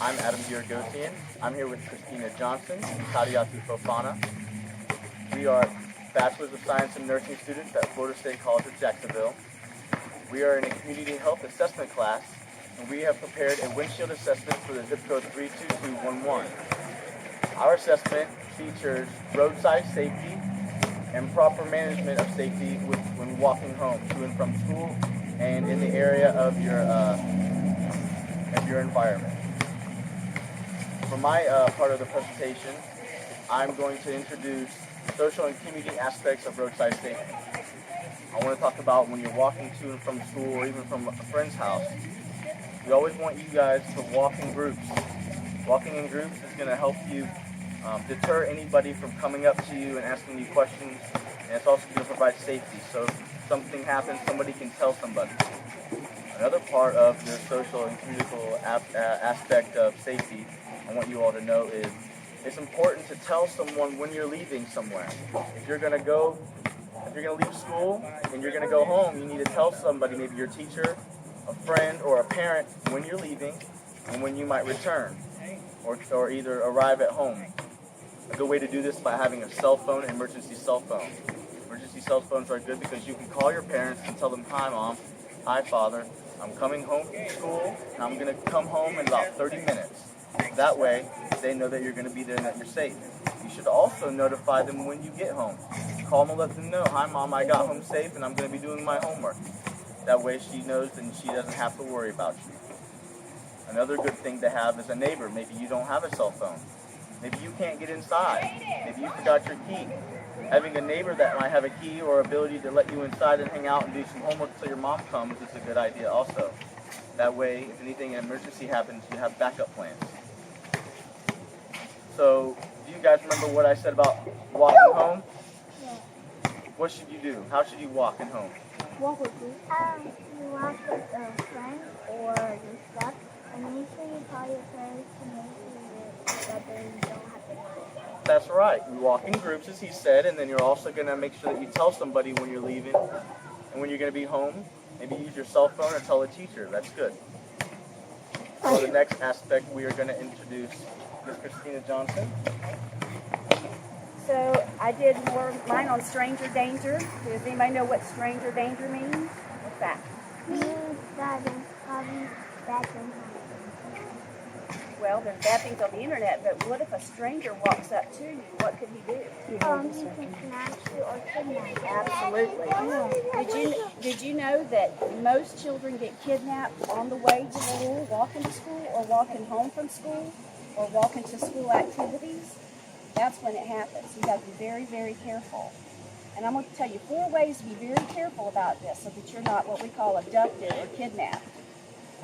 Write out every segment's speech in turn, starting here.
I'm Adam Giragotian. I'm here with Krystyna Johnson and Kadiatu Fofana. We are Bachelor's of Science in Nursing students at Florida State College of Jacksonville. We are in a community health assessment class, and we have prepared a windshield assessment for the zip code 32211. Our assessment features roadside safety and proper management of safety when walking home to and from school and in the area of your environment. For my part of the presentation, I'm going to introduce social and community aspects of roadside safety. I want to talk about when you're walking to and from school or even from a friend's house. We always want you guys to walk in groups. Walking in groups is going to help you deter anybody from coming up to you and asking you questions, and it's also going to provide safety. So if something happens, somebody can tell somebody. Another part of your social and communal aspect of safety I want you all to know is it's important to tell someone when you're leaving somewhere. If you're going to leave school and you're going to go home, you need to tell somebody, maybe your teacher, a friend, or a parent, when you're leaving and when you might return or either arrive at home. A good way to do this is by having a cell phone, an emergency cell phone. Emergency cell phones are good because you can call your parents and tell them, "Hi, Mom. Hi, Father. I'm coming home from school, and I'm going to come home in about 30 minutes. That way, they know that you're going to be there and that you're safe. You should also notify them when you get home. Call them and let them know, "Hi, Mom, I got home safe, and I'm going to be doing my homework." That way, she knows and she doesn't have to worry about you. Another good thing to have is a neighbor. Maybe you don't have a cell phone. Maybe you can't get inside. Maybe you forgot your key. Having a neighbor that might have a key or ability to let you inside and hang out and do some homework until your mom comes is a good idea also. That way, if anything, an emergency happens, you have backup plans. So, do you guys remember what I said about walking home? Yeah. What should you do? How should you walk in home? Walk with who? You walk with a friend or your stuff, and make sure you call your parents to make sure that they don't have to worry. That's right. We walk in groups, as he said, and then you're also going to make sure that you tell somebody when you're leaving and when you're going to be home. Maybe use your cell phone or tell a teacher. That's good. So the next aspect we are going to introduce is Krystyna Johnson. So I did mine on stranger danger. Does anybody know what stranger danger means? What's that? Means that there's probably bad things happening. Well, there's bad things on the internet, but what if a stranger walks up to you? What could he do? He can snatch you or kidnap you. Absolutely. Did you know that most children get kidnapped on the way to school, walking to school, or walking home from school, or walking to school activities? That's when it happens. You got to be very, very careful. And I'm going to tell you 4 ways to be very careful about this so that you're not what we call abducted or kidnapped.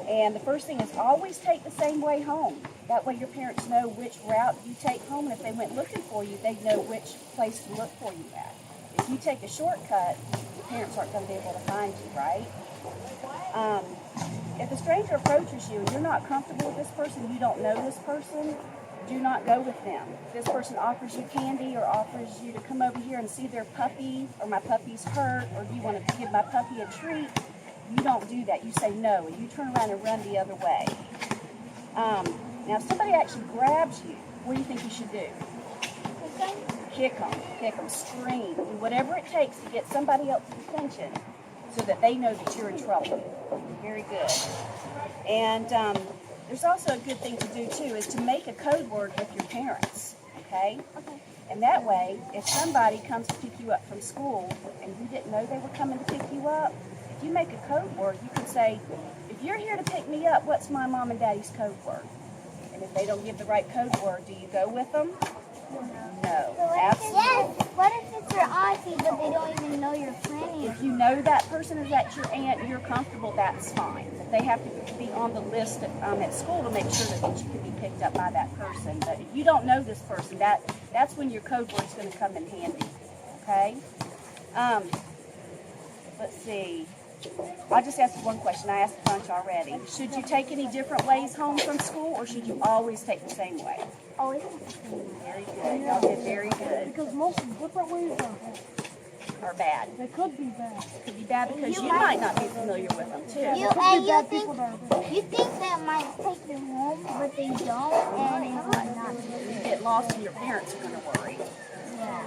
And the first thing is always take the same way home. That way your parents know which route you take home, and if they went looking for you, they know which place to look for you at. If you take a shortcut, your parents aren't going to be able to find you, right? If a stranger approaches you and you're not comfortable with this person, you don't know this person, do not go with them. If this person offers you candy or offers you to come over here and see their puppy, or my puppy's hurt, or do you want to give my puppy a treat, you don't do that. You say no, and you turn around and run the other way. Now, if somebody actually grabs you, what do you think you should do? Kick them, scream, do whatever it takes to get somebody else's attention so that they know that you're in trouble. Very good. And there's also a good thing to do, too, is to make a code word with your parents, okay? And that way, if somebody comes to pick you up from school and you didn't know they were coming to pick you up, if you make a code word, you can say, "If you're here to pick me up, what's my mom and daddy's code word?" And if they don't give the right code word, do you go with them? No, absolutely. What if it's your auntie, but they don't even know you're planning? If you know that person is at your aunt, you're comfortable, that's fine. But they have to be on the list at school to make sure that you can be picked up by that person. But if you don't know this person, that's when your code word is going to come in handy. Okay? Let's see. I'll just ask you one question. I asked a bunch already. Should you take any different ways home from school, or should you always take the same way? Always. Very good. Y'all did very good. Because most different ways Are bad. they could be bad. Could be bad because you might not be familiar with them too. You think that might take you home, but but they don't, and it would not be. You get lost and your parents are going to worry. Yeah.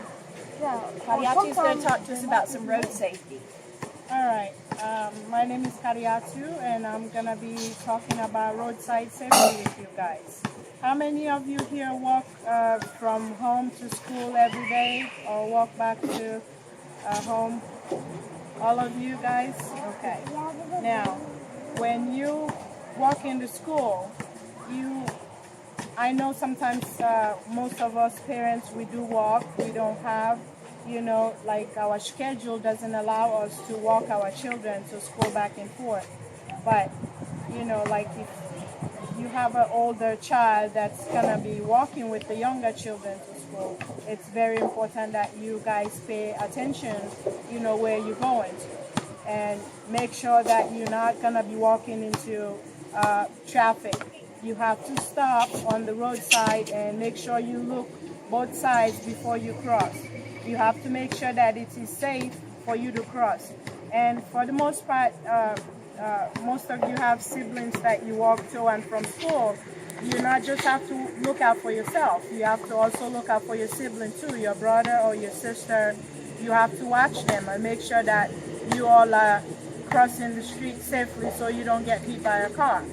So, Kadiatu's going to talk to us about some road safety. All right. My name is Kadiatu, and I'm going to be talking about roadside safety with you guys. How many of you here walk from home to school every day or walk back to home? All of you guys? Okay. Now, when you walk into school, I know sometimes most of us parents, we do walk. We don't have, like our schedule doesn't allow us to walk our children to school back and forth. But, like if you have an older child that's going to be walking with the younger children to school, it's very important that you guys pay attention, where you're going to. And make sure that you're not going to be walking into traffic. You have to stop on the roadside and make sure you look both sides before you cross. You have to make sure that it is safe for you to cross. And for the most part, most of you have siblings that you walk to and from school. You not just have to look out for yourself. You have to also look out for your sibling too, your brother or your sister. You have to watch them and make sure that you all are crossing the street safely so you don't get hit by a car.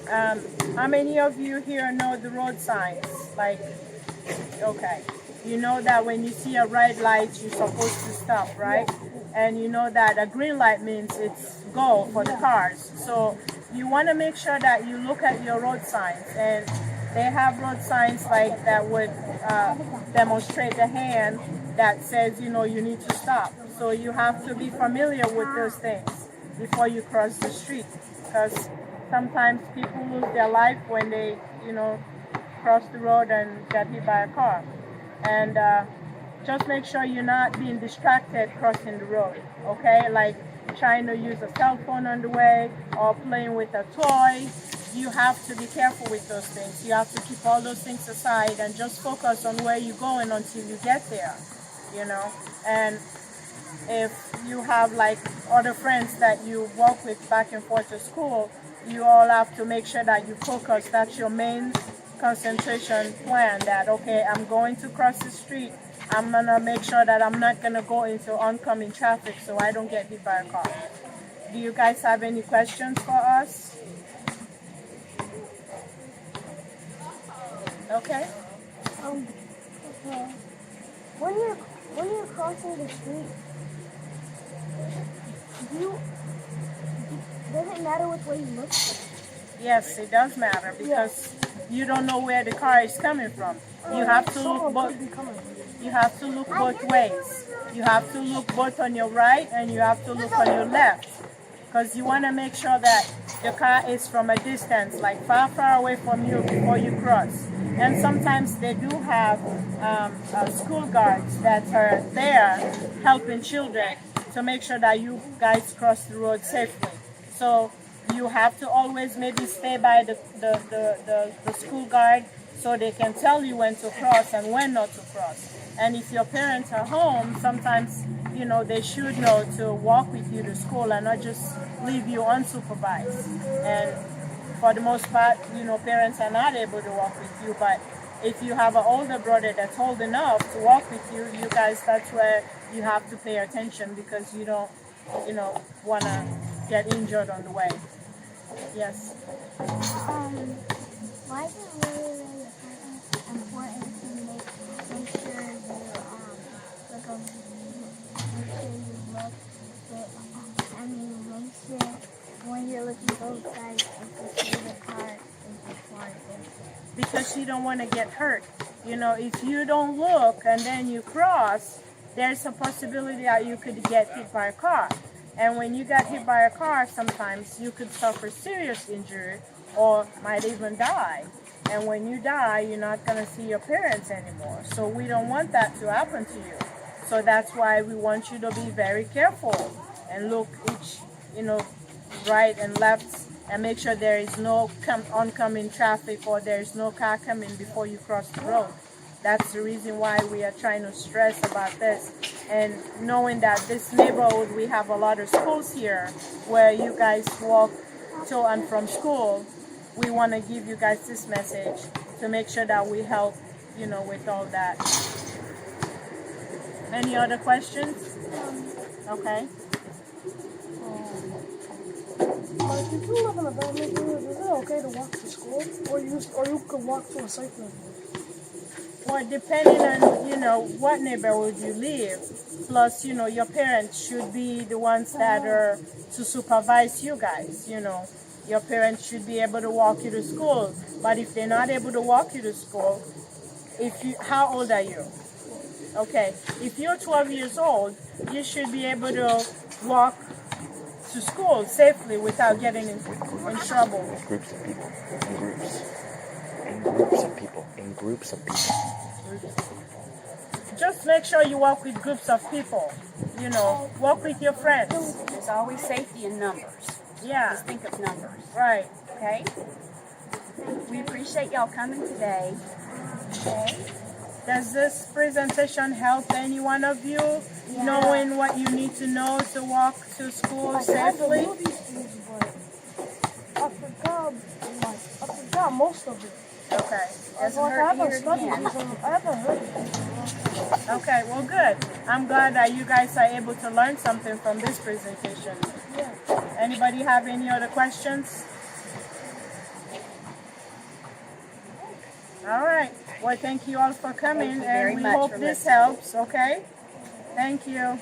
How many of you here know the road signs? Okay. You know that when you see a red light, you're supposed to stop, right? And you know that a green light means it's go for the cars. So you want to make sure that you look at your road signs. And they have road signs that would demonstrate the hand that says, you need to stop. So you have to be familiar with those things before you cross the street. Because sometimes people lose their life when they, cross the road and get hit by a car. And just make sure you're not being distracted crossing the road, okay? Like trying to use a cell phone on the way or playing with a toy. You have to be careful with those things. You have to keep all those things aside and just focus on where you're going until you get there, And if you have other friends that you walk with back and forth to school, you all have to make sure that you focus. That's your main concentration plan, that okay, I'm going to cross the street. I'm gonna make sure that I'm not gonna go into oncoming traffic so I don't get hit by a car. Do you guys have any questions for us? Okay. Okay. When you're crossing the street, does it matter which way you look? Yes, it does matter because you don't know where the car is coming from. You have to look both. You have to look both ways. You have to look both on your right and you have to look on your left, because you want to make sure that the car is from a distance, far away from you before you cross. And sometimes they do have school guards that are there helping children to make sure that you guys cross the road safely. So you have to always maybe stay by the school guard so they can tell you when to cross and when not to cross. And if your parents are home, sometimes, they should know to walk with you to school and not just leave you unsupervised. And for the most part, parents are not able to walk with you. But if you have an older brother that's old enough to walk with you, you guys, that's where you have to pay attention, because you don't, want to get injured on the way. Yes. Why is it really important to make sure you make sure when you're looking both sides of the car is important? Because you don't want to get hurt. If you don't look and then you cross, there's a possibility that you could get hit by a car. And when you get hit by a car, sometimes you could suffer serious injury or might even die. And when you die, you're not going to see your parents anymore. So we don't want that to happen to you. So that's why we want you to be very careful and look each, right and left, and make sure there is no oncoming traffic or there is no car coming before you cross the road. That's the reason why we are trying to stress about this. And knowing that this neighborhood, we have a lot of schools here where you guys walk to and from school. we want to give you guys this message to make sure that we help, with all that. Any other questions? Okay. Like, if you live in a bad neighborhood, is it okay to walk to school? Or you could walk to a safe neighborhood? Well, depending on, what neighborhood you live, plus, your parents should be the ones that are to supervise you guys, Your parents should be able to walk you to school. But if they're not able to walk you to school, how old are you? Okay, if you're 12 years old, you should be able to walk to school safely without getting in trouble. Groups of people. In groups of people. In groups of people. Just make sure you walk with groups of people. Walk with your friends. There's always safety in numbers. Yeah, Just think of numbers, right. okay? We appreciate y'all coming today. Okay? Does this presentation help any one of you knowing what you need to know to walk to school Like, I had to safely? know these things, but I forgot most of it. Okay. Doesn't Like, I hurt to haven't hear it studied again. these, I haven't heard these. Okay, well, good. I'm glad that you guys are able to learn something from this presentation. Yeah. Anybody have any other questions? All right. Well, thank you all for coming, Thank you very and we much hope for this listening. helps, okay? Thank you.